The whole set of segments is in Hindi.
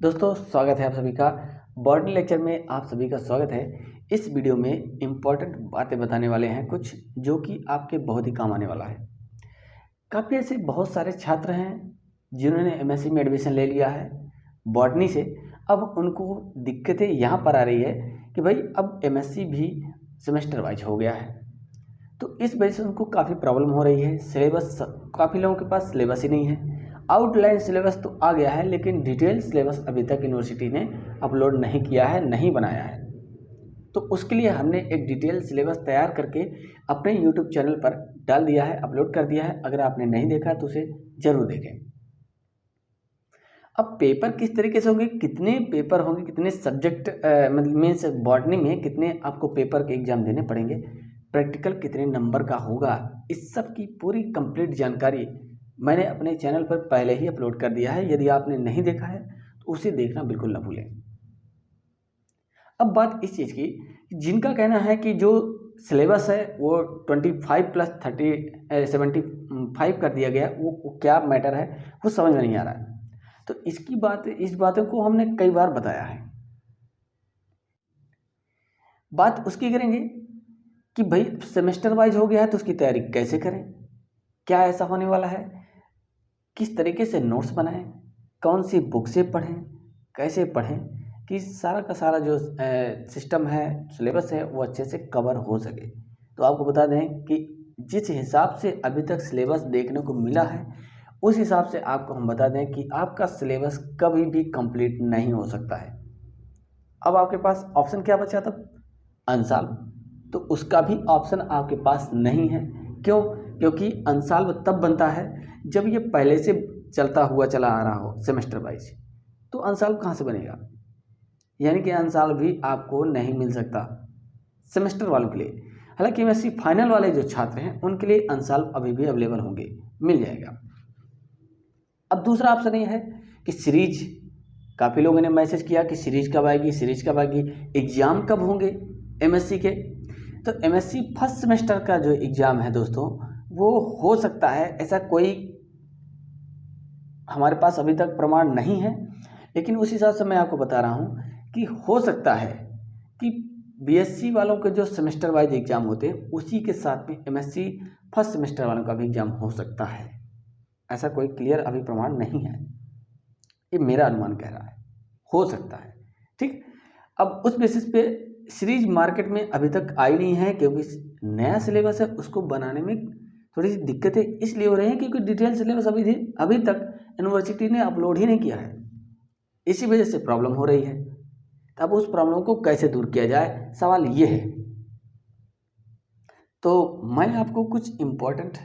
दोस्तों स्वागत है आप सभी का बॉटनी लेक्चर में। आप सभी का स्वागत है। इस वीडियो में इम्पॉर्टेंट बातें बताने वाले हैं कुछ जो कि आपके बहुत ही काम आने वाला है। काफ़ी ऐसे बहुत सारे छात्र हैं जिन्होंने एमएससी में एडमिशन ले लिया है बॉटनी से। अब उनको दिक्कतें यहाँ पर आ रही है कि भाई अब एमएससी भी सेमेस्टर वाइज हो गया है, तो इस वजह से उनको काफ़ी प्रॉब्लम हो रही है। सिलेबस, काफ़ी लोगों के पास सिलेबस ही नहीं है। आउटलाइन सिलेबस तो आ गया है लेकिन डिटेल सिलेबस अभी तक यूनिवर्सिटी ने अपलोड नहीं किया है, नहीं बनाया है। तो उसके लिए हमने एक डिटेल सिलेबस तैयार करके अपने यूट्यूब चैनल पर डाल दिया है, अपलोड कर दिया है। अगर आपने नहीं देखा तो उसे ज़रूर देखें। अब पेपर किस तरीके से होंगे, कितने पेपर होंगे, कितने सब्जेक्ट मतलब मीन्स बॉटनी में कितने आपको पेपर के एग्ज़ाम देने पड़ेंगे, प्रैक्टिकल कितने नंबर का होगा, इस सब की पूरी कंप्लीट जानकारी मैंने अपने चैनल पर पहले ही अपलोड कर दिया है। यदि आपने नहीं देखा है तो उसे देखना बिल्कुल ना भूलें। अब बात इस चीज़ की, जिनका कहना है कि जो सिलेबस है वो 25 प्लस 75 कर दिया गया, वो क्या मैटर है वो समझ में नहीं आ रहा है। तो इस बातों को हमने कई बार बताया है। बात उसकी करेंगे कि भाई सेमेस्टर वाइज हो गया है तो उसकी तैयारी कैसे करें, क्या ऐसा होने वाला है, किस तरीके से नोट्स बनाएं, कौन सी बुक से पढ़ें, कैसे पढ़ें कि सारा का सारा जो सिस्टम है, सिलेबस है, वो अच्छे से कवर हो सके। तो आपको बता दें कि जिस हिसाब से अभी तक सिलेबस देखने को मिला है उस हिसाब से आपको हम बता दें कि आपका सिलेबस कभी भी कंप्लीट नहीं हो सकता है। अब आपके पास ऑप्शन क्या बचा तब? अनसॉल्व। तो उसका भी ऑप्शन आपके पास नहीं है। क्यों? क्योंकि अनसॉल्व तब बनता है जब ये पहले से चलता हुआ चला आ रहा हो सेमेस्टर वाइज। तो अनसॉल्व कहाँ से बनेगा? यानी कि अनसॉल्व भी आपको नहीं मिल सकता सेमेस्टर वालों के लिए। हालांकि एमएससी फाइनल वाले जो छात्र हैं उनके लिए अनसॉल्व अभी भी अवेलेबल होंगे, मिल जाएगा। अब दूसरा ऑप्शन ये है कि सीरीज। काफ़ी लोगों ने मैसेज किया कि सीरीज कब आएगी, सीरीज कब आएगी, एग्ज़ाम कब होंगे एमएससी के। तो एमएससी फर्स्ट सेमेस्टर का जो एग्ज़ाम है दोस्तों, वो हो सकता है, ऐसा कोई हमारे पास अभी तक प्रमाण नहीं है, लेकिन उस हिसाब से मैं आपको बता रहा हूँ कि हो सकता है कि बीएससी वालों के जो सेमेस्टर वाइज एग्ज़ाम होते हैं उसी के साथ में एमएससी फर्स्ट सेमेस्टर वालों का भी एग्ज़ाम हो सकता है। ऐसा कोई क्लियर अभी प्रमाण नहीं है, ये मेरा अनुमान कह रहा है, हो सकता है। ठीक, अब उस बेसिस पे सीरीज मार्केट में अभी तक आई नहीं है क्योंकि नया सिलेबस है, उसको बनाने में थोड़ी सी दिक्कतें इसलिए हो रही हैं क्योंकि डिटेल सिलेबस अभी तक यूनिवर्सिटी ने अपलोड ही नहीं किया है। इसी वजह से प्रॉब्लम हो रही है। अब उस प्रॉब्लम को कैसे दूर किया जाए, सवाल ये है। तो मैं आपको कुछ इम्पोर्टेंट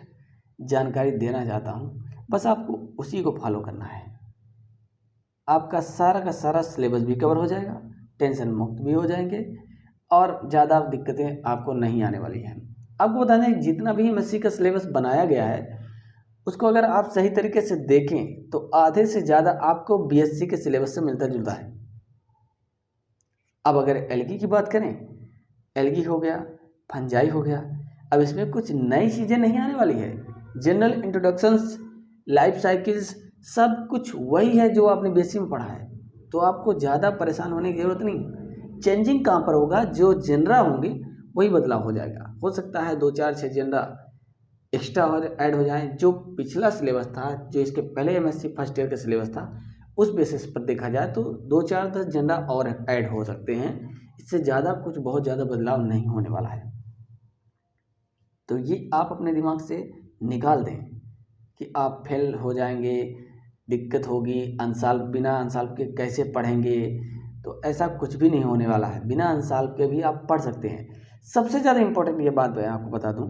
जानकारी देना चाहता हूँ, बस आपको उसी को फॉलो करना है। आपका सारा का सारा सिलेबस भी कवर हो जाएगा, टेंशन मुक्त भी हो जाएंगे और ज़्यादा दिक्कतें आपको नहीं आने वाली हैं। आपको बता दें जितना भी एमएससी का सिलेबस बनाया गया है उसको अगर आप सही तरीके से देखें तो आधे से ज़्यादा आपको बीएससी के सिलेबस से मिलता जुलता है। अब अगर एल्गी की बात करें, एल्गी हो गया, फंजाई हो गया, अब इसमें कुछ नई चीज़ें नहीं आने वाली है। जनरल इंट्रोडक्शंस, लाइफ साइकिल्स, सब कुछ वही है जो आपने बीएससी में पढ़ा है। तो आपको ज़्यादा परेशान होने की ज़रूरत नहीं। चेंजिंग कहाँ पर होगा, जो जनरा होंगे वही बदलाव हो जाएगा। हो सकता है 2-4-6 जनरा एक्स्ट्रा और ऐड हो जाएं। जो पिछला सिलेबस था, जो इसके पहले एमएससी फर्स्ट ईयर का सिलेबस था, उस बेसिस पर देखा जाए तो 2-4-10 जनरा और ऐड हो सकते हैं। इससे ज़्यादा कुछ बहुत ज़्यादा बदलाव नहीं होने वाला है। तो ये आप अपने दिमाग से निकाल दें कि आप फेल हो जाएंगे, दिक्कत होगी, अनसॉल्व, बिना अनसॉल्व के कैसे पढ़ेंगे। तो ऐसा कुछ भी नहीं होने वाला है, बिना अनसॉल्व के भी आप पढ़ सकते हैं। सबसे ज़्यादा इम्पोर्टेंट ये बात मैं आपको बता दूं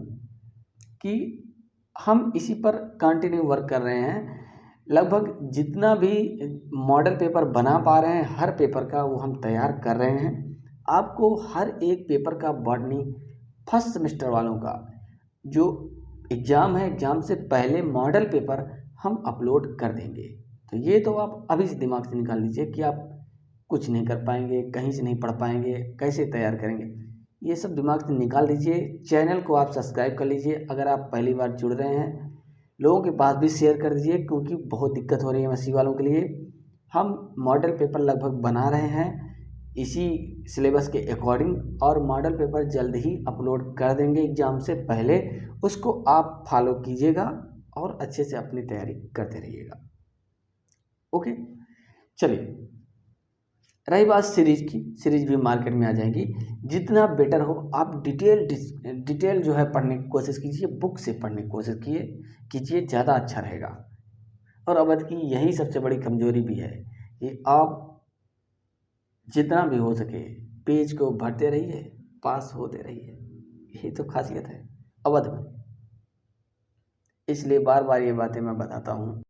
कि हम इसी पर कंटिन्यू वर्क कर रहे हैं। लगभग जितना भी मॉडल पेपर बना पा रहे हैं हर पेपर का वो हम तैयार कर रहे हैं। आपको हर एक पेपर का बॉटनी फर्स्ट सेमेस्टर वालों का जो एग्ज़ाम है, एग्ज़ाम से पहले मॉडल पेपर हम अपलोड कर देंगे। तो ये तो आप अभी से दिमाग से निकाल लीजिए कि आप कुछ नहीं कर पाएंगे, कहीं से नहीं पढ़ पाएंगे, कैसे तैयार करेंगे, ये सब दिमाग से निकाल दीजिए। चैनल को आप सब्सक्राइब कर लीजिए अगर आप पहली बार जुड़ रहे हैं। लोगों के पास भी शेयर कर दीजिए क्योंकि बहुत दिक्कत हो रही है एमएससी वालों के लिए। हम मॉडल पेपर लगभग बना रहे हैं इसी सिलेबस के अकॉर्डिंग, और मॉडल पेपर जल्द ही अपलोड कर देंगे एग्ज़ाम से पहले। उसको आप फॉलो कीजिएगा और अच्छे से अपनी तैयारी करते रहिएगा। ओके, चलिए, रही बात सीरीज की, सीरीज भी मार्केट में आ जाएंगी। जितना बेटर हो आप डिटेल जो है पढ़ने की कोशिश कीजिए, बुक से पढ़ने की कोशिश कीजिए, ज़्यादा अच्छा रहेगा। और अवध की यही सबसे बड़ी कमजोरी भी है कि आप जितना भी हो सके पेज को भरते रहिए, पास होते रहिए, यही तो खासियत है अवध में। इसलिए बार बार ये बातें मैं बताता हूँ।